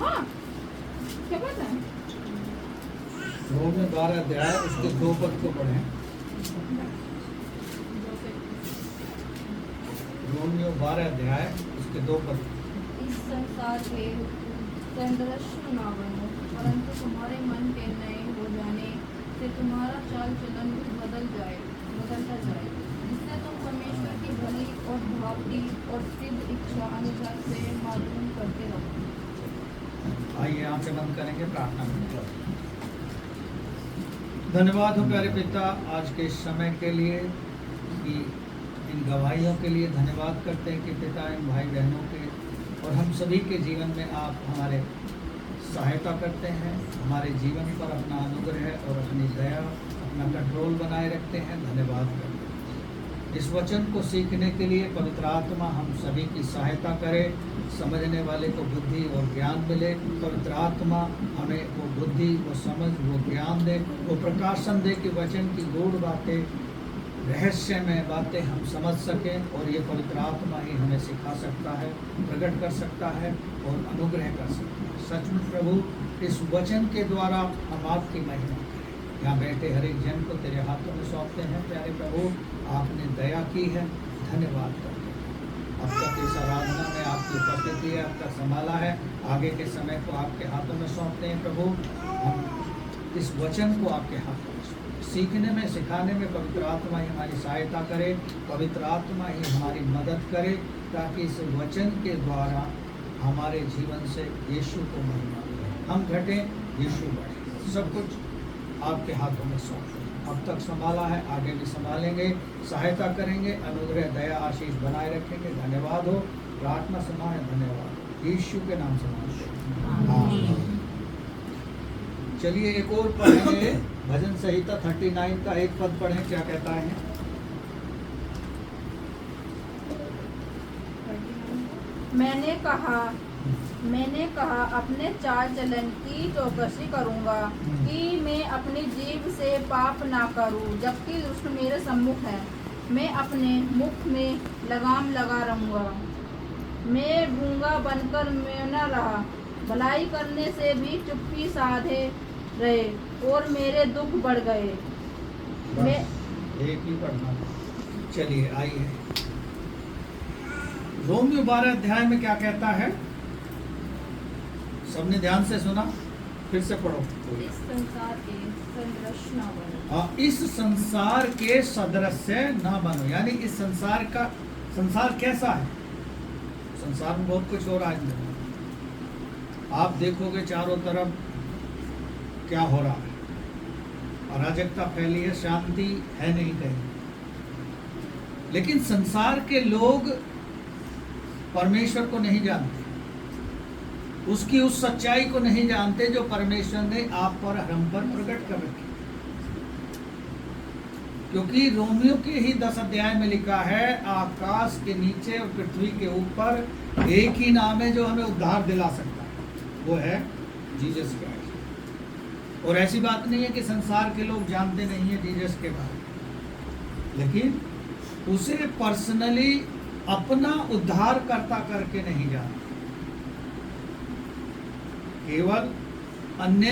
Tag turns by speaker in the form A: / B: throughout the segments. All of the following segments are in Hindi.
A: हाँ, क्या बात है?
B: रोमियो 12 अध्याय उसके 2 पद को पढ़ें। रोमियो 12 अध्याय उसके 2 पद।
A: इस संसार के संदृश्य न बनो, परंतु तुम्हारे मन के नए हो जाने से तुम्हारा चाल चलन बदलता जाए, जिससे तुम परमेश्वर की भली और भावती और सिद्ध इच्छा अनुसार से मालूम करते रहो।
B: आइए आंखें बंद करेंगे, प्रार्थना करेंगे। धन्यवाद हो प्यारे पिता आज के इस समय के लिए, कि इन गवाहियों के लिए धन्यवाद करते हैं कि पिता इन भाई बहनों के और हम सभी के जीवन में आप हमारे सहायता करते हैं, हमारे जीवन पर अपना अनुग्रह और अपनी दया, अपना कंट्रोल बनाए रखते हैं। धन्यवाद करते हैं। इस वचन को सीखने के लिए पवित्र आत्मा हम सभी की सहायता करे, समझने वाले को बुद्धि और ज्ञान मिले। पवित्र आत्मा हमें वो बुद्धि, वो समझ, वो ज्ञान दे, वो प्रकाशन दे कि वचन की गूढ़ बातें, रहस्यमय बातें हम समझ सकें। और ये पवित्र आत्मा ही हमें सिखा सकता है, प्रकट कर सकता है और अनुग्रह कर सकता है। सचमुच प्रभु, इस वचन के द्वारा हम आपकी महिमा करें। यहाँ बैठे हर एक जन को तेरे हाथों में सौंपते हैं प्यारे प्रभु, आपने दया की है, धन्यवाद करते हैं। अब तक इस आराधना में आपकी उपस्थिति है, अब तक संभाला है, आगे के समय को आपके हाथों में सौंपते हैं प्रभु। हम इस वचन को आपके हाथों में सौंपते हैं। सीखने में, सिखाने में पवित्र आत्मा ही हमारी सहायता करे, पवित्र आत्मा ही हमारी मदद करे, ताकि इस वचन के द्वारा हमारे जीवन से यीशु को महिमा मिले। हम घटें, यीशु बढ़े। सब कुछ आपके हाथों में सौंपते हैं। अब तक संभाला है, आगे भी संभालेंगे, सहायता करेंगे, अनुग्रह, दया, आशीष बनाए रखेंगे। धन्यवाद हो, प्रार्थना सुना है, धन्यवाद यीशु के नाम से मांगते हैं। चलिए एक और पढ़ेंगे, भजन संहिता 39 का एक पद पढ़ें, क्या कहता है।
A: मैंने कहा अपने चाल चलन की चौकसी करूंगा, कि मैं अपनी जीभ से पाप ना करूं, जबकि दुष्ट मेरे सम्मुख है। मैं अपने मुख में लगाम लगा रहूंगा। मैं गूंगा बनकर मैं न रहा, भलाई करने से भी चुप्पी साधे रहे, और मेरे दुख बढ़ गए। मैं
B: एक ही पढ़ना। चलिए आइए, रोमियो 12 अध्याय में क्या कहता है, सबने ध्यान से सुना, फिर से पढ़ो।
A: इस संसार के सदृश न बनो।
B: हाँ, इस संसार के सदृश्य न बनो, यानी इस संसार का, संसार कैसा है? संसार में बहुत कुछ हो रहा है। आप देखोगे चारों तरफ क्या हो रहा है, अराजकता फैली है, शांति है नहीं कहीं। लेकिन संसार के लोग परमेश्वर को नहीं जानते, उसकी उस सच्चाई को नहीं जानते जो परमेश्वर ने आप पर, हम पर प्रकट कर रखी। क्योंकि रोमियो के ही 10 अध्याय में लिखा है, आकाश के नीचे और पृथ्वी के ऊपर एक ही नाम है जो हमें उद्धार दिला सकता है, वो है जीसस क्राइस्ट। और ऐसी बात नहीं है कि संसार के लोग जानते नहीं है जीसस के बारे में, लेकिन उसे पर्सनली अपना उद्धारकर्ता करके नहीं जानते, केवल अन्य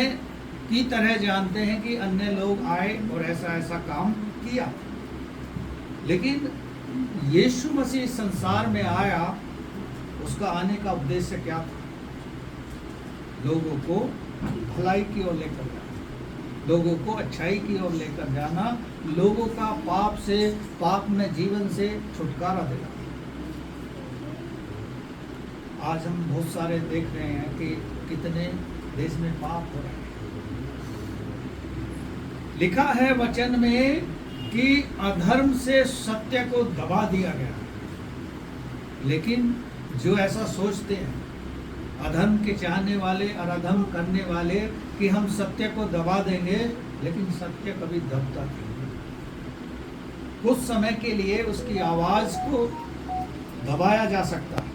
B: की तरह जानते हैं कि अन्य लोग आए और ऐसा ऐसा काम किया। लेकिन यीशु मसीह संसार में आया, उसका आने का उद्देश्य क्या था? लोगों को भलाई की ओर लेकर जाना, लोगों को अच्छाई की ओर लेकर जाना, लोगों का पाप से, पाप में जीवन से छुटकारा दिलाना। आज हम बहुत सारे देख रहे हैं कि कितने देश में पाप हो रहे हैं। लिखा है वचन में कि अधर्म से सत्य को दबा दिया गया, लेकिन जो ऐसा सोचते हैं, अधर्म के चाहने वाले और अधर्म करने वाले, कि हम सत्य को दबा देंगे, लेकिन सत्य कभी दबता नहीं। कुछ समय के लिए उसकी आवाज को दबाया जा सकता है,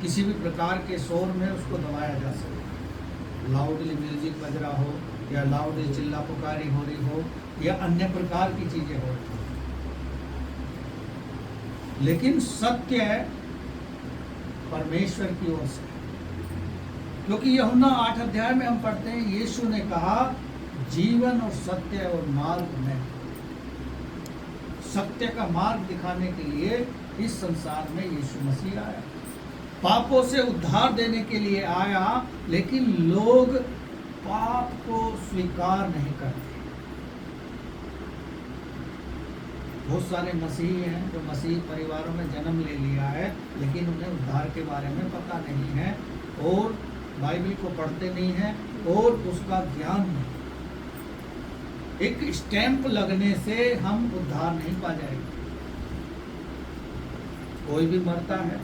B: किसी भी प्रकार के शोर में उसको दबाया जा सकता है। लाउडली म्यूजिक बज रहा हो, या लाउडली चिल्ला पुकारी हो रही हो, या अन्य प्रकार की चीजें हो रही हो, लेकिन सत्य परमेश्वर की ओर से है। क्योंकि यूहन्ना 8 अध्याय में हम पढ़ते हैं, यीशु ने कहा जीवन और सत्य और मार्ग मैं। सत्य का मार्ग दिखाने के लिए इस संसार में यीशु मसीह आया, पापों से उद्धार देने के लिए आया, लेकिन लोग पाप को स्वीकार नहीं करते। बहुत सारे मसीही हैं जो मसीही परिवारों में जन्म ले लिया है, लेकिन उन्हें उद्धार के बारे में पता नहीं है और बाइबल को पढ़ते नहीं हैं और उसका ज्ञान नहीं। एक स्टैंप लगने से हम उद्धार नहीं पा जाएंगे। कोई भी मरता है,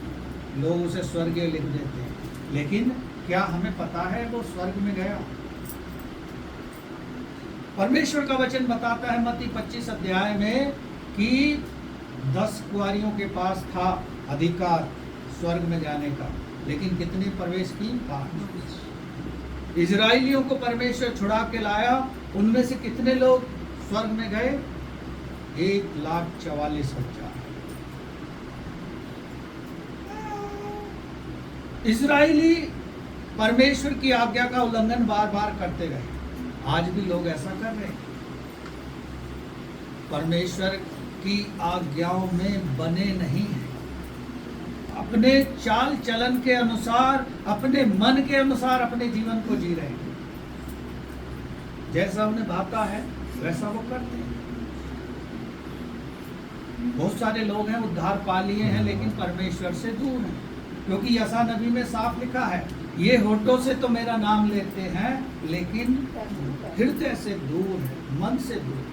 B: लोग उसे स्वर्गीय लिख देते हैं, लेकिन क्या हमें पता है वो स्वर्ग में गया? परमेश्वर का वचन बताता है मत्ती 25 अध्याय में कि 10 कुंवारियों के पास था अधिकार स्वर्ग में जाने का, लेकिन कितनी प्रवेश की? 5। इजराइलियों को परमेश्वर छुड़ा के लाया, उनमें से कितने लोग स्वर्ग में गए? 1,44,000। इजराइली परमेश्वर की आज्ञा का उल्लंघन बार बार करते रहे। आज भी लोग ऐसा कर रहे हैं, परमेश्वर की आज्ञाओं में बने नहीं हैं, अपने चाल चलन के अनुसार, अपने मन के अनुसार अपने जीवन को जी रहे हैं। जैसा उन्हें भाता है वैसा वो करते हैं। बहुत सारे लोग हैं उद्धार पा लिए हैं, लेकिन परमेश्वर से दूर हैं, क्योंकि यशा नबी में साफ लिखा है, ये होठों से तो मेरा नाम लेते हैं, लेकिन हृदय से दूर है, मन से दूर है।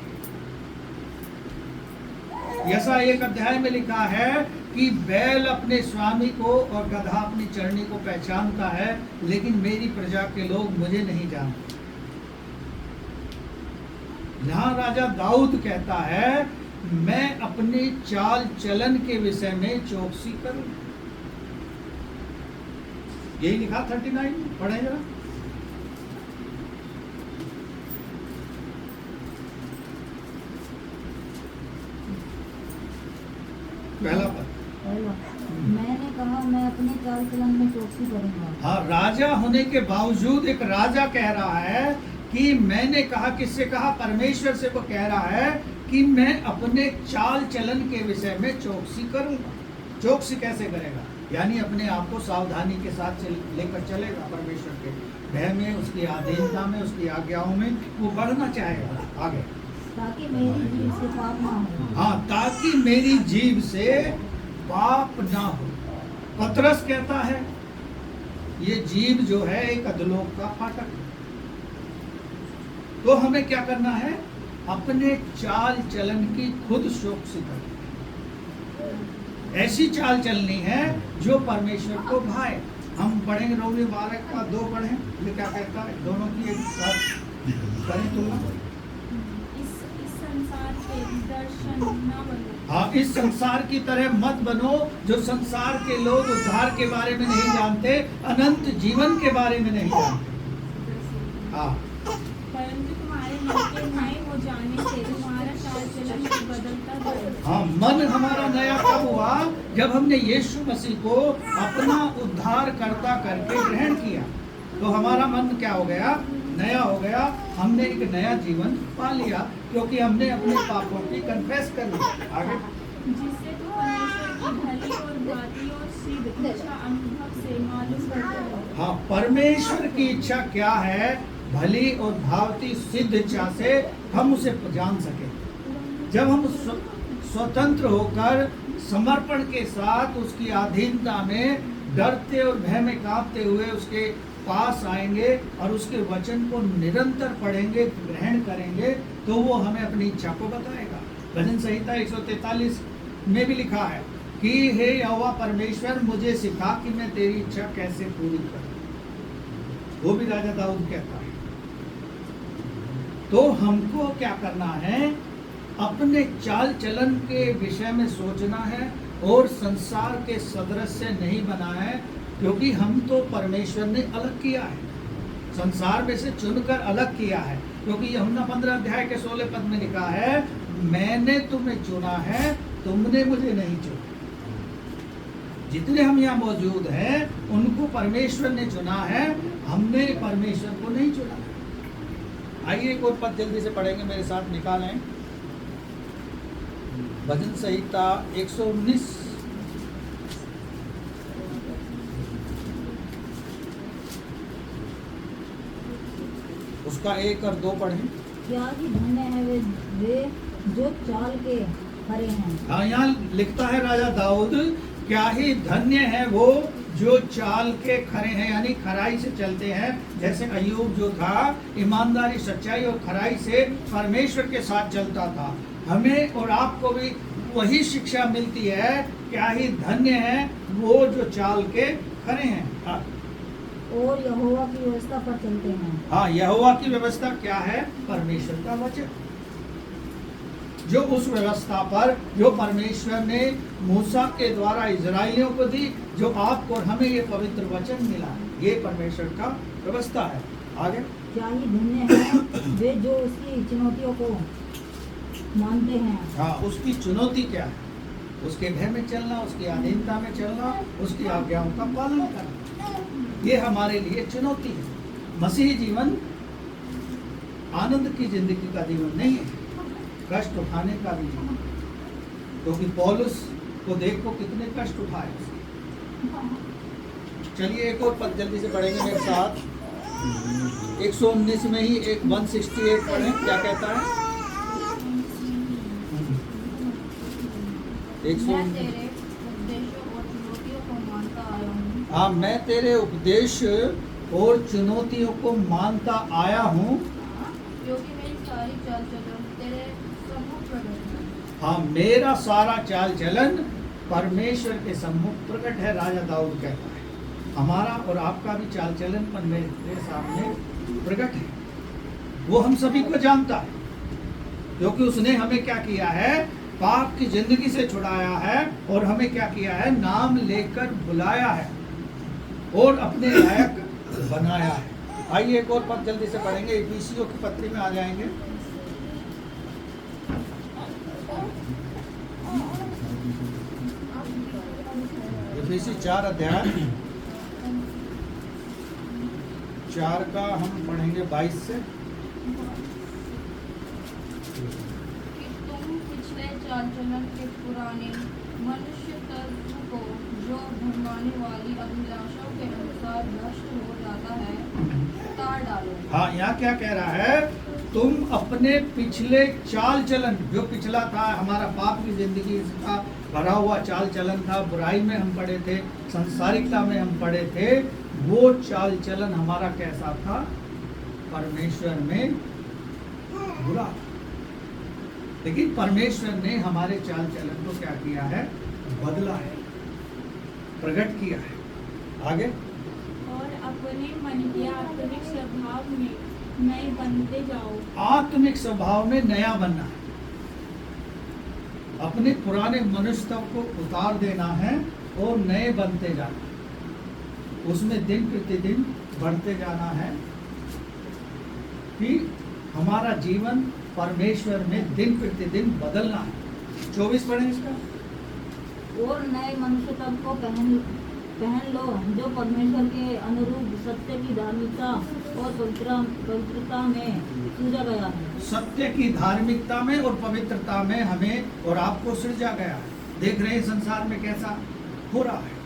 B: यशा 1 अध्याय में लिखा है कि बैल अपने स्वामी को और गधा अपनी चरनी को पहचानता है, लेकिन मेरी प्रजा के लोग मुझे नहीं जानते। यहाँ राजा दाऊद कहता है, मैं अपने चाल चलन के विषय में चौकसी करूं। यही लिखा 39 पढ़े जरा। पहला पद।
C: मैंने कहा मैं अपने चाल चलन में चौकसी करूंगा।
B: हाँ, राजा होने के बावजूद एक राजा कह रहा है कि मैंने कहा, किससे कहा? परमेश्वर से वो कह रहा है कि मैं अपने चाल चलन के विषय में चौकसी करूंगा। चौकसी कैसे करेगा? यानी अपने आप को सावधानी के साथ लेकर चलेगा, परमेश्वर के भय में, उसकी अधीनता में, उसकी आज्ञाओं में वो बढ़ना चाहेगा आगे,
C: ताकि मेरी जीभ से पाप ना हो।
B: हाँ, ताकि मेरी जीभ से पाप ना हो। पतरस कहता है ये जीभ जो है एक अधोलोक का फाटक है। तो हमें क्या करना है? अपने चाल चलन की खुद चौकसी करनी है। ऐसी चाल चलनी है जो परमेश्वर को भाए। हम पढ़ेंगे रोमी 12 का 2 पढ़ें, ये क्या कहता है? दोनों की एक साथ करें तुलना।
D: इस संसार के दर्शन न बनो।
B: हाँ, इस संसार की तरह मत बनो, जो संसार के लोग उद्धार के बारे में नहीं जानते, अनंत जीवन के बारे में नहीं जानते। हाँ,
D: परंतु तुम्हारे मन के नए हो जाने से तुम्हारा चाल चलन बदलता रहेगा।
B: हाँ, मन हमारा नया कब हुआ? जब हमने यीशु मसीह को अपना उद्धार करता करके ग्रहण किया, तो हमारा मन क्या हो गया? नया हो गया। हमने एक नया जीवन पा लिया, क्योंकि हमने अपने पापों की कन्फेस कर ली। आगे,
D: जिससे तुम परमेश्वर की भली और भांति और सिद्ध इच्छा अनुभव से मालूम करते हो।
B: हाँ, परमेश्वर की इच्छा क्या है? भली और भावती सिद्ध इच्छा से हम उसे जान सके। जब हम स्वतंत्र होकर समर्पण के साथ उसकी अधीनता में डरते और भय में कांपते हुए उसके पास आएंगे और उसके वचन को निरंतर पढ़ेंगे, ग्रहण करेंगे, तो वो हमें अपनी इच्छा को बताएगा। भजन संहिता 143 में भी लिखा है कि हे यहोवा परमेश्वर, मुझे सिखा कि मैं तेरी इच्छा कैसे पूरी करूं। वो भी राजा दाऊद कहता है। तो हमको क्या करना है? अपने चाल चलन के विषय में सोचना है और संसार के सदृश्य नहीं बना है, क्योंकि हम तो परमेश्वर ने अलग किया है, संसार में से चुनकर अलग किया है। क्योंकि यूहन्ना 15 अध्याय के 16 पद में लिखा है, मैंने तुम्हें चुना है, तुमने मुझे नहीं चुना। जितने हम यहाँ मौजूद हैं उनको परमेश्वर ने चुना है, हमने परमेश्वर को नहीं चुना। आइए एक और पद जल्दी से पढ़ेंगे, मेरे साथ निकालें। भजन संहिता 119 उसका 1 और 2 पढ़ें।
C: क्या ही धन्य है वे जो चाल के खरे हैं।
B: हाँ, यहाँ लिखता है राजा दाऊद, क्या ही धन्य है वो जो चाल के खरे हैं, यानी खराई से चलते हैं। जैसे अय्यूब जो था, ईमानदारी, सच्चाई और खराई से परमेश्वर के साथ चलता था। हमें और आपको भी वही शिक्षा मिलती है, क्या ही धन्य है वो जो चाल के खरे हैं। हाँ,
C: और यहोवा की व्यवस्था पर चलते हैं।
B: हाँ, यहोवा की व्यवस्था क्या है? परमेश्वर का वचन। जो उस व्यवस्था पर जो परमेश्वर ने मूसा के द्वारा इजराइलियों को दी, जो आपको और हमें ये पवित्र वचन मिला, ये परमेश्वर का व्यवस्था है। आगे,
C: क्या ही धन्य है वे जो उसकी चुनौतियों को मानते हैं।
B: हाँ, उसकी चुनौती क्या है? उसके भय में चलना, उसकी अधीनता में चलना, उसकी आज्ञाओं का पालन करना, ये हमारे लिए चुनौती है। मसीही जीवन आनंद की जिंदगी का जीवन नहीं है, कष्ट उठाने का भी जीवन। क्योंकि पौलुस को देखो कितने कष्ट उठाए। चलिए एक और पद जल्दी से पढ़ेंगे मेरे साथ। 119 में ही एक 168 पढ़ें, क्या कहता है?
A: मैं तेरे उपदेशों और चुनौतियों को मानता आया हूँ।
B: हाँ, मैं तेरे उपदेश और चुनौतियों को मानता आया हूँ।
A: क्योंकि मेरी सारी चाल चलन तेरे सम्मुख प्रकट है।
B: हाँ, मेरा सारा चाल चलन परमेश्वर के सम्मुख प्रकट है, राजा दाऊद कहता है। हमारा और आपका भी चाल चलन परमेश्वर के सामने प्रकट है। वो हम सभी को जानता है, क्योंकि उसने हमें क्या किया है? पाप की जिंदगी से छुड़ाया है और हमें क्या किया है? नाम लेकर बुलाया है और अपने लायक बनाया है। आइए एक और पद जल्दी से पढ़ेंगे, इफिसियों की पत्री में आ जाएंगे। इफिसी 4 अध्याय 4 का हम पढ़ेंगे 22 से।
A: कि तुम पिछले चाल चलन के पुराने मनुष्य तत्व को जो भटकाने वाली अभिलाषाओं के अनुसार भ्रष्ट हो जाता है उतार डालो।
B: हाँ, यहाँ क्या कह रहा है? तुम अपने पिछले चाल चलन, जो पिछला था हमारा पाप की जिंदगी का भरा हुआ चाल चलन था, बुराई में हम पड़े थे, संसारिकता में हम पड़े थे, वो चाल चलन हमारा कैसा था? परमेश्वर में बुरा। लेकिन परमेश्वर ने हमारे चाल चलन को क्या किया है? बदला है, प्रकट किया है। आगे,
D: और अपने मन के आत्मिक स्वभाव में नए बनते जाओ।
B: आत्मिक स्वभाव में नया बनना है, अपने पुराने मनुष्य को उतार देना है और नए बनते जाना है। उसमें दिन प्रतिदिन बढ़ते जाना है कि हमारा जीवन परमेश्वर में दिन प्रतिदिन बदलना है। 24 पढ़ें इसका।
C: और नए मनुष्य तब को पहन लो, जो परमेश्वर के अनुरूप सत्य की धार्मिकता और पवित्रता में सृजा गया है।
B: सत्य की धार्मिकता में और पवित्रता में हमें और आपको सृजा गया है। देख रहे हैं संसार में कैसा हो रहा है।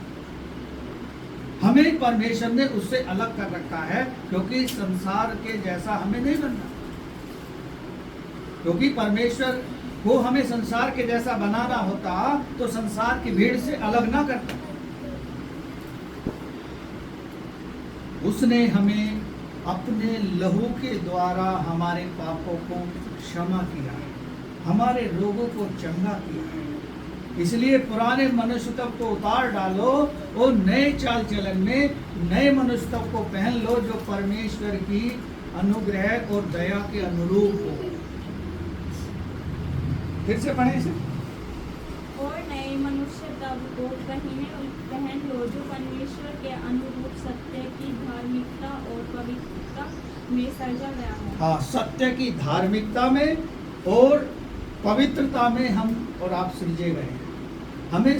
B: हमें परमेश्वर ने उससे अलग कर रखा है, क्योंकि संसार के जैसा हमें नहीं बनना। क्योंकि परमेश्वर को हमें संसार के जैसा बनाना होता तो संसार की भीड़ से अलग ना करता। उसने हमें अपने लहू के द्वारा हमारे पापों को क्षमा किया है, हमारे रोगों को चंगा किया है। इसलिए पुराने मनुष्यत्व को उतार डालो और नए चाल चलन में नए मनुष्यत्व को पहन लो, जो परमेश्वर की अनुग्रह और दया के अनुरूप हो। फिर से पढ़ें इसे।
D: और नए मनुष्य तब को पहन लो, जो परमेश्वर के अनुरूप सत्य की धार्मिकता और पवित्रता में सृजा गया है।
B: हाँ, सत्य की धार्मिकता में और पवित्रता में हम और आप सृजे गए हैं। हमें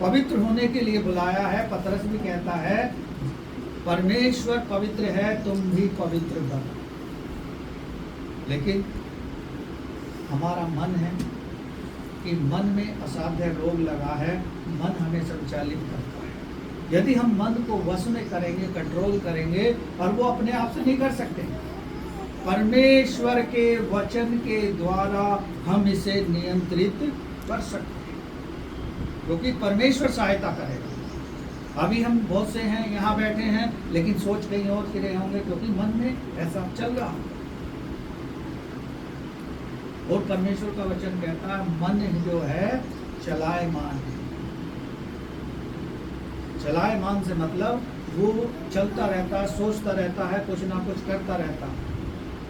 B: पवित्र होने के लिए बुलाया है। पतरस भी कहता है परमेश्वर पवित्र है, तुम भी पवित्र बनो। लेकिन हमारा मन है कि मन में असाध्य रोग लगा है, मन हमें संचालित करता है। यदि हम मन को वश में करेंगे, कंट्रोल करेंगे, और वो अपने आप से नहीं कर सकते, परमेश्वर के वचन के द्वारा हम इसे नियंत्रित कर सकते हैं, क्योंकि परमेश्वर सहायता करेगा। अभी हम बहुत से हैं यहाँ बैठे हैं, लेकिन सोच कहीं और के रहे होंगे, क्योंकि मन में ऐसा चल रहा है। और परमेश्वर का वचन कहता है मन जो है चलायमान है। चलायमान से मतलब वो चलता रहता है, सोचता रहता है, कुछ ना कुछ करता रहता है।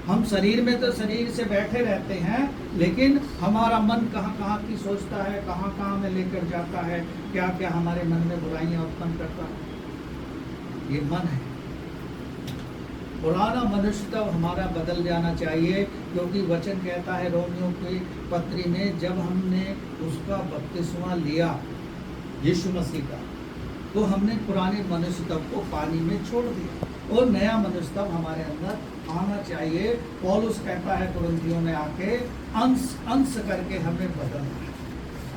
B: हम शरीर में तो शरीर से बैठे रहते हैं, लेकिन हमारा मन कहाँ कहाँ की सोचता है, कहाँ कहाँ में लेकर जाता है, क्या क्या हमारे मन में बुराइयां उत्पन्न करता है। ये मन है। पुराना मनुष्य तो हमारा बदल जाना चाहिए, क्योंकि वचन कहता है रोमियों की पत्री में, जब हमने उसका बपतिस्मा लिया यीशु मसीह का, तो हमने पुराने मनुष्य तब को पानी में छोड़ दिया और नया मनुष्य तब हमारे अंदर आना चाहिए। पौलुस कहता है कुरिन्थियों में आके अंश अंश करके हमें बदलना है,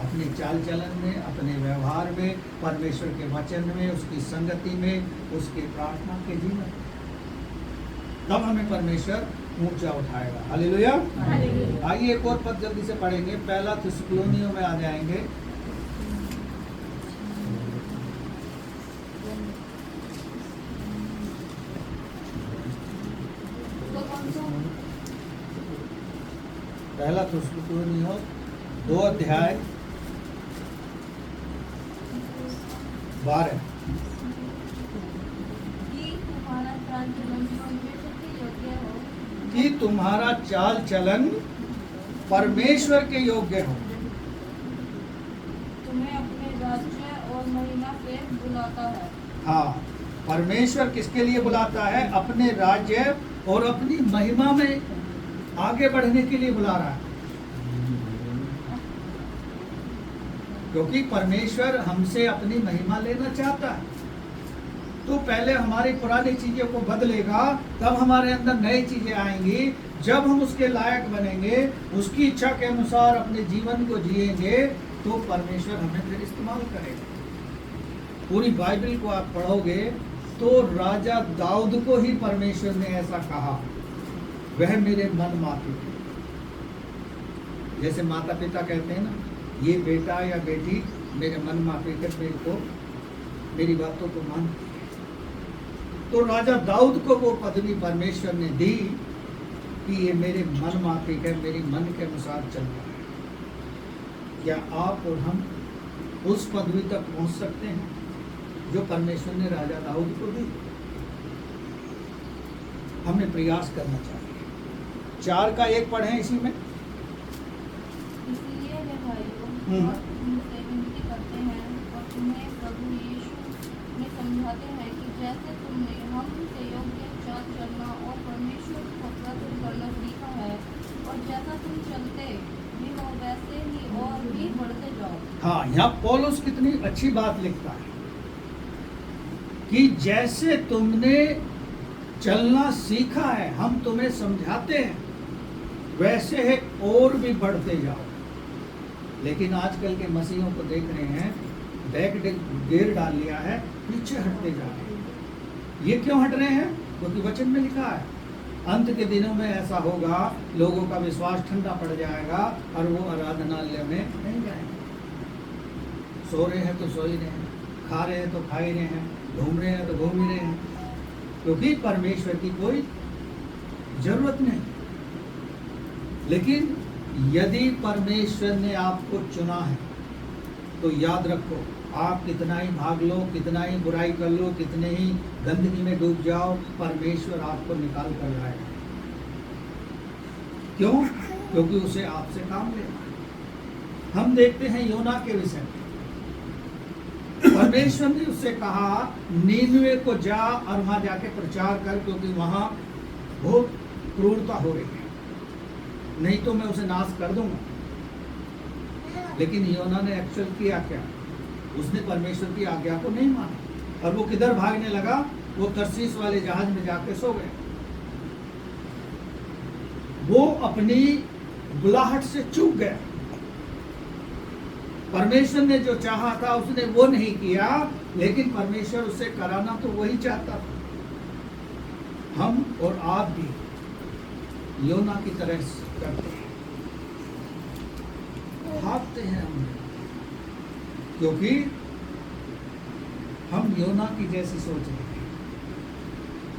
B: अपने चाल चलन में, अपने व्यवहार में, परमेश्वर के वचन में, उसकी संगति में, उसके प्रार्थना के जीवन में, तब हमें परमेश्वर ऊंचा उठाएगा। हालेलुया। आइए एक और पद जल्दी से पढ़ेंगे, पहला थिस्सलुनीयों में आ जाएंगे। पहला थिस्सलुनीयों 2 अध्याय 12। कि तुम्हारा चाल चलन परमेश्वर के योग्य हो।
A: तुम्हें अपने राज्य और महिमा से बुलाता है।
B: हाँ, परमेश्वर किसके लिए बुलाता है? अपने राज्य और अपनी महिमा में आगे बढ़ने के लिए बुला रहा है, क्योंकि परमेश्वर हमसे अपनी महिमा लेना चाहता है। तो पहले हमारी पुरानी चीजों को बदलेगा, तब हमारे अंदर नई चीजें आएंगी। जब हम उसके लायक बनेंगे, उसकी इच्छा के अनुसार अपने जीवन को जिएंगे, तो परमेश्वर हमें फिर इस्तेमाल करेगा। पूरी बाइबल को आप पढ़ोगे तो राजा दाऊद को ही परमेश्वर ने ऐसा कहा, वह मेरे मन माफी। जैसे माता पिता कहते हैं ना, ये बेटा या बेटी मेरे मन माफी कर मेरे को मेरी बातों को मानती है। तो राजा दाऊद को वो पदवी परमेश्वर ने दी कि ये मेरे मन माफिक है, मेरी मन के अनुसार चलता है। क्या आप और हम उस पदवी तक पहुंच सकते हैं जो परमेश्वर ने राजा दाऊद को दी? हमें प्रयास करना चाहिए। 4 का 1 पढ़ें इसी में।
A: इसलिए वे भाइयों और तुमसे विनती करते हैं और तुम्हें प्रभु यीशु में समझाते हैं कि जैसे तुमने हमसे योग्य चाल चलना और परमेश्वर को प्रसन्न करना सीखा है, और जैसा तुम चलते भी हो वैसे ही और भी बढ़ते जाओ।
B: हाँ, यहाँ पौलुस कितनी अच्छी बात लिखता है कि जैसे तुमने चलना सीखा है, हम तुम्हें समझाते हैं, वैसे है और भी बढ़ते जाओ। लेकिन आजकल के मसीहों को देख रहे हैं, बैक गियर डाल लिया है, पीछे हटते जा रहे हैं। ये क्यों हट रहे हैं? क्योंकि वचन में लिखा है अंत के दिनों में ऐसा होगा, लोगों का विश्वास ठंडा पड़ जाएगा और वो आराधनालय में नहीं जाएंगे। सो रहे हैं तो सो ही रहे हैं, खा रहे हैं तो खा ही रहे हैं, घूम रहे हैं तो घूम ही रहे हैं, क्योंकि परमेश्वर की कोई जरूरत नहीं। लेकिन यदि परमेश्वर ने आपको चुना है, तो याद रखो, आप कितना ही भाग लो, कितना ही बुराई कर लो, कितने ही गंदगी में डूब जाओ, परमेश्वर आपको निकाल कर लाएगा। क्यों? क्योंकि उसे आपसे काम लेना है। हम देखते हैं योना के विषय में, परमेश्वर ने उससे कहा नीनवे को जा और वहां जाके प्रचार कर, क्योंकि वहां बहुत क्रूरता हो रही है, नहीं तो मैं उसे नाश कर दूंगा। लेकिन योना ने एक्चुअल किया क्या? उसने परमेश्वर की आज्ञा को नहीं माना और वो किधर भागने लगा? वो तरसीस वाले जहाज में जाके सो गए। वो अपनी बुलाहट से चूक गया। परमेश्वर ने जो चाहा था उसने वो नहीं किया, लेकिन परमेश्वर उसे कराना तो वही चाहता था। हम और आप भी योना की तरह करते हैं, भागते हैं हम, क्योंकि हम योना की जैसी सोच रहे हैं।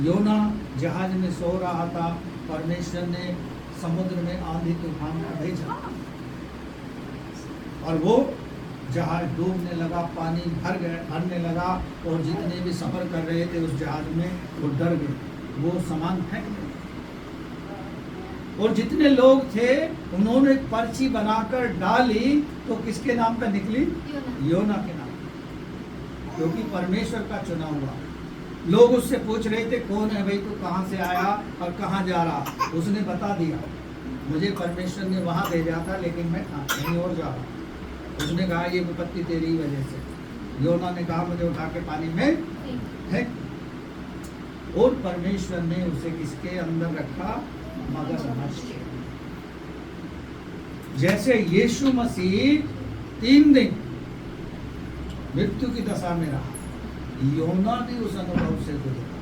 B: योना जहाज में सो रहा था, परमेश्वर ने समुद्र में आंधी तूफान को भेजा और वो जहाज डूबने लगा, पानी भरने लगा और जितने भी सफर कर रहे थे उस जहाज में वो डर गए, वो सामान फेंक दिया। और जितने लोग थे उन्होंने पर्ची बनाकर डाली तो किसके नाम पर निकली? योना के नाम, क्योंकि परमेश्वर का चुना हुआ। लोग उससे पूछ रहे थे कौन है भाई, तू कहाँ से आया और कहाँ जा रहा? उसने बता दिया, मुझे परमेश्वर ने वहां भेजा था, लेकिन मैं कहीं और जा रहा। उसने कहा ये विपत्ति तेरी वजह से। योना ने कहा मुझे उठा के पानी में फेंक। और परमेश्वर ने उसे किसके अंदर रखा? मगरमच्छ के। जैसे यीशु मसीह 3 दिन मृत्यु की दशा में रहा, योना भी उस अनुभव से गुजरा,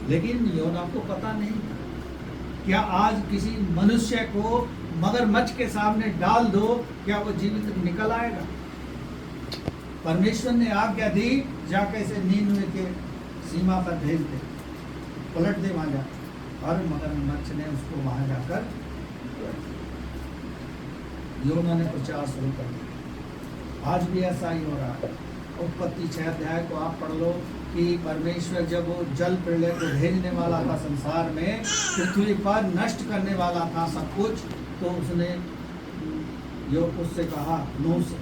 B: लेकिन योना को पता नहीं था। क्या आज किसी मनुष्य को मगरमच्छ के सामने डाल दो, क्या वो जीवित निकल आएगा? परमेश्वर ने आज्ञा दी, जाके इसे नीनवे के सीमा पर भेज दे, पलट दे वहां जा। और मगरमच्छ ने उसको वहां जाकर योना ने प्रचार शुरू कर दिया। आज भी ऐसा ही हो रहा है। उत्पत्ति 6 अध्याय को आप पढ़ लो कि परमेश्वर जब वो जल प्रलय को भेजने वाला था संसार में, पृथ्वी पर नष्ट करने वाला था सब कुछ, तो उसने उससे कहा, नूह से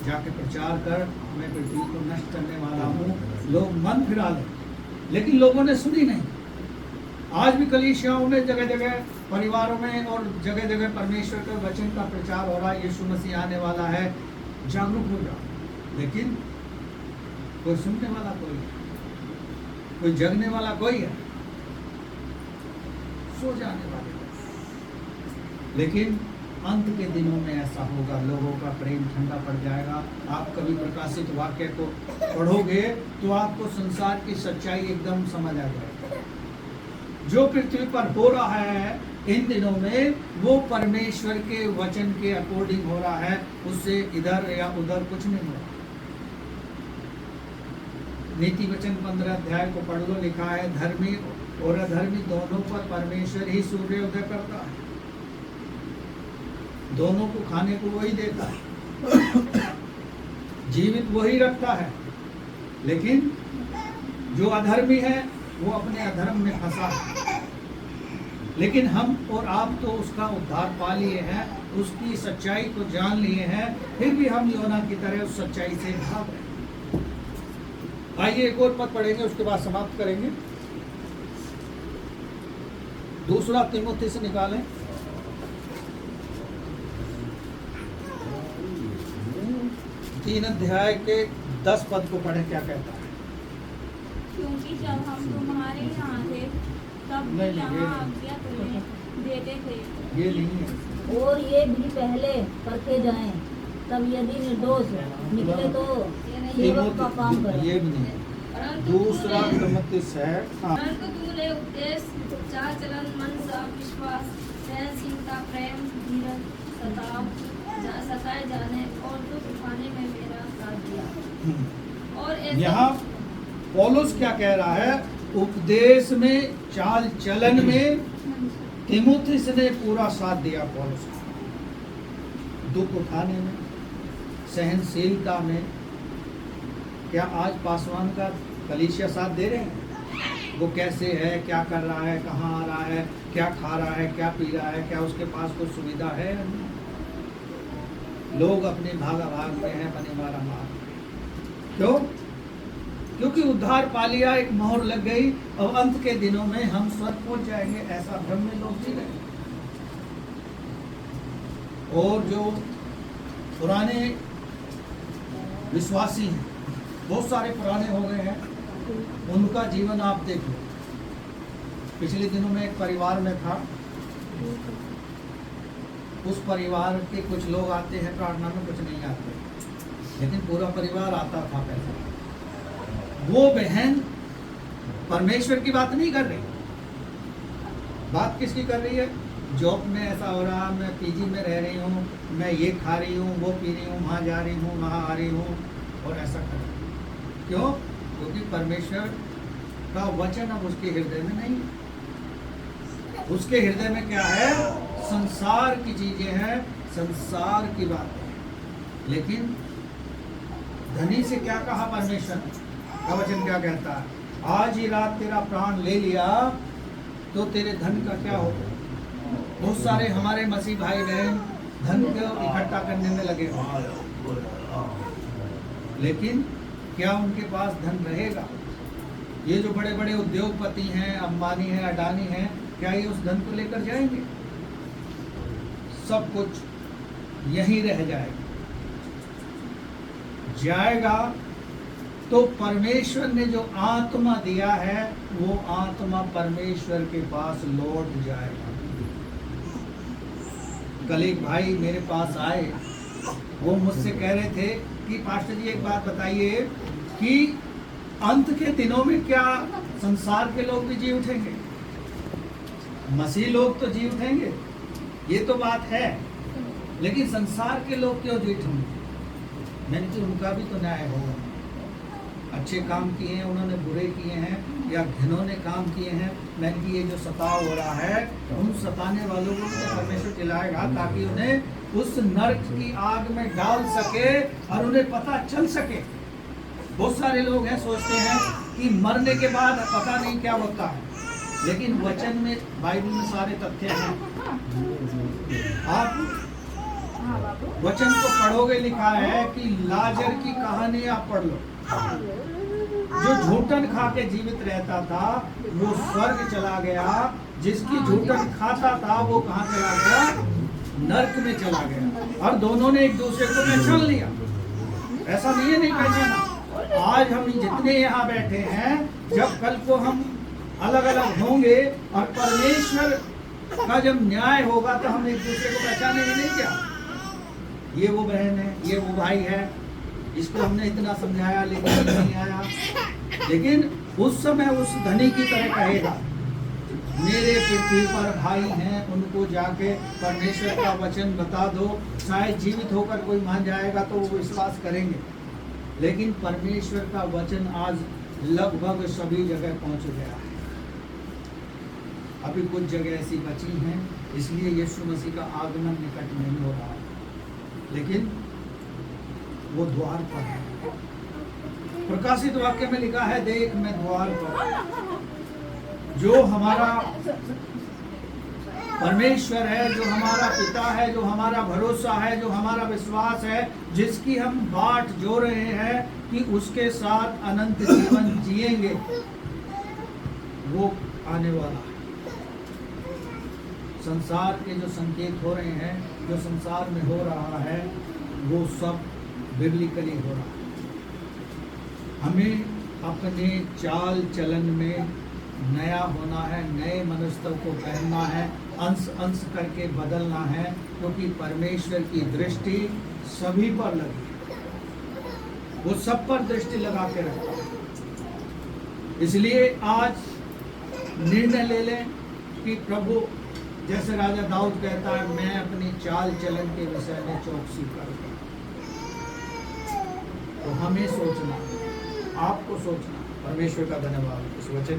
B: जाके प्रचार कर, मैं पृथ्वी को नष्ट करने वाला हूँ, लोग मन फिरा ले। लेकिन लोगों ने सुनी नहीं। आज भी कलीसियाओं में जगह जगह, परिवारों में और जगह जगह परमेश्वर के वचन का प्रचार हो रहा है, यीशु मसीह आने वाला है, जागरूक हो जाओ। लेकिन कोई सुनने वाला कोई है, कोई जगने वाला कोई है, सो जाने वाले। लेकिन अंत के दिनों में ऐसा होगा, लोगों का प्रेम ठंडा पड़ जाएगा। आप कभी प्रकाशित वाक्य को पढ़ोगे तो आपको संसार की सच्चाई एकदम समझ आ जाएगी। जो पृथ्वी पर हो रहा है इन दिनों में, वो परमेश्वर के वचन के अकॉर्डिंग हो रहा है, उससे इधर या उधर कुछ नहीं हो रहा। नीति वचन 15 अध्याय को पढ़ लो, लिखा है धर्मी और अधर्मी दोनों पर परमेश्वर ही सूर्योदय करता है, दोनों को खाने को वही देता है, जीवित वही रखता है। लेकिन जो अधर्मी है वो अपने अधर्म में फंसा है। लेकिन हम और आप तो उसका उद्धार पा लिए हैं, उसकी सच्चाई को जान लिए हैं, फिर भी हम योना की तरह उस सच्चाई से भाग रहे हैं। आइए एक और पद पढ़ेंगे, उसके बाद समाप्त करेंगे। 2 तीमुथियुस से निकालें। तीन अध्याय के 10 पद को पढ़े, क्या कहता है?
D: क्योंकि जब हम तुम्हारे यहाँ थे तब भी यहाँ आज्ञा तुम्हें देते थे।
B: ये नहीं है।
C: और ये भी पहले परखे जाएं, तब यदि निर्दोष निकले तो सेवक का काम करें।
B: ये भी नहीं है। 2 तीमुथियुस है। हाँ।
E: परंतु तूने उपदेश, चाल चलन, मन, विश्वास, सहनशीलता, प्रेम, धीरज, सताए जाने और दुख उठाने में मेरा साथ दिया। और ऐसे
B: यहाँ पौलुस क्या कह रहा है? उपदेश में, चाल चलन में तीमुथियुस ने पूरा साथ दिया पौलुस का। दुख उठाने में, सहनशीलता में। क्या आज पासवान का कलीसिया साथ दे रहे हैं? वो कैसे है, क्या कर रहा है, कहाँ आ रहा है, क्या खा रहा है, क्या पी रहा है, क्या उसके पास कोई सुविधा है? लोग अपने भागा भाग में हैं, बने मारा मार। क्यों? क्योंकि उद्धार पा लिया, एक मोहर लग गई, और अंत के दिनों में हम स्वर्ग पहुंच जाएंगे, ऐसा भ्रम में लोग जी रहे। और जो पुराने विश्वासी हैं, बहुत सारे पुराने हो गए हैं, उनका जीवन आप देख लो। पिछले दिनों में एक परिवार में था, उस परिवार के कुछ लोग आते हैं प्रार्थना में, कुछ नहीं आते, लेकिन पूरा परिवार आता था पहले। वो बहन परमेश्वर की बात नहीं कर रही, बात किसकी कर रही है? जॉब में ऐसा हो रहा, मैं पीजी में रह रही हूँ, मैं ये खा रही हूँ, वो पी रही हूँ, वहाँ जा रही हूँ, वहाँ आ रही हूँ, और ऐसा कर रही हूँ। क्यों? क्योंकि परमेश्वर का वचन अब उसके हृदय में नहीं है। उसके हृदय में क्या है? संसार की चीजें हैं, संसार की बात है। लेकिन धनी से क्या कहा परमेश्वर का वचन? क्या कहता है? आज ही रात तेरा प्राण ले लिया तो तेरे धन का क्या होगा? बहुत सारे हमारे मसीह भाई बहन धन को इकट्ठा करने में लगे हुए, लेकिन क्या उनके पास धन रहेगा? ये जो बड़े बड़े उद्योगपति हैं, अंबानी हैं, अडानी हैं, क्या ये उस धन को लेकर जाएंगे? सब कुछ यहीं रह जाएगा। तो परमेश्वर ने जो आत्मा दिया है, वो आत्मा परमेश्वर के पास लौट जाएगा। कल एक भाई मेरे पास आए, वो मुझसे कह रहे थे कि पास्टर जी एक बात बताइए कि अंत के दिनों में क्या संसार के लोग भी जी उठेंगे? मसीह लोग तो जी उठेंगे, ये तो बात है, लेकिन संसार के लोग क्यों जी उठेंगे? मैंने कहा उनका भी तो न्याय होगा। अच्छे काम किए हैं उन्होंने, बुरे किए हैं या घिनौने काम किए हैं, मैंने कि ये जो सताव हो रहा है, उन सताने वालों को परमेश्वर खिलाएगा ताकि उन्हें उस नरक की आग में डाल सके और उन्हें पता चल सके। बहुत सारे लोग हैं सोचते हैं कि मरने के बाद पता नहीं क्या होता है, लेकिन वचन में, बाइबल में सारे तथ्य हैं। आप वचन को पढ़ोगे, लिखा है कि लाजर की कहानी आप पढ़ लो। जो झूठन खा के जीवित रहता था वो स्वर्ग चला गया, जिसकी झूठन खाता था वो कहाँ चला गया? नरक में चला गया। और दोनों ने एक दूसरे को पहचान लिया। ऐसा नहीं है नहीं पहचाना। आज हम जितने यहाँ बैठे हैं, जब कल को हम अलग अलग होंगे और परमेश्वर का जब न्याय होगा तो हम एक दूसरे को पहचानेंगे नहीं क्या? ये वो बहन है, ये वो भाई है, इसको हमने इतना समझाया लेकिन नहीं आया। लेकिन उस समय उस धनी की तरह कहेगा, मेरे पृथ्वी पर भाई हैं, उनको जाके परमेश्वर का वचन बता दो, शायद जीवित होकर कोई मान जाएगा तो वो विश्वास करेंगे। लेकिन परमेश्वर का वचन आज लगभग सभी जगह पहुंच गया है। अभी कुछ जगह ऐसी बची हैं, इसलिए यीशु मसीह का आगमन निकट नहीं हो रहा है, लेकिन वो द्वार पर है। प्रकाशित वाक्य में लिखा है, देख मैं द्वार पर। जो हमारा परमेश्वर है, जो हमारा पिता है, जो हमारा भरोसा है, जो हमारा विश्वास है, जिसकी हम बाट जो रहे हैं कि उसके साथ अनंत जीवन जिएंगे, वो आने वाला है। संसार के जो संकेत हो रहे हैं, जो संसार में हो रहा है, वो सब बिब्लिकली हो रहा है। हमें अपने चाल चलन में नया होना है, नए मनुष्य को पहनना है, अंश अंश करके बदलना है, क्योंकि परमेश्वर की दृष्टि सभी पर लगी है, वो सब पर दृष्टि लगा के रखता है। इसलिए आज निर्णय ले लें कि प्रभु, जैसे राजा दाऊद कहता है, मैं अपनी चाल चलन के विषय में चौकसी करूंगा। तो हमें सोचना, आपको सोचना। परमेश्वर का धन्यवाद इस वचन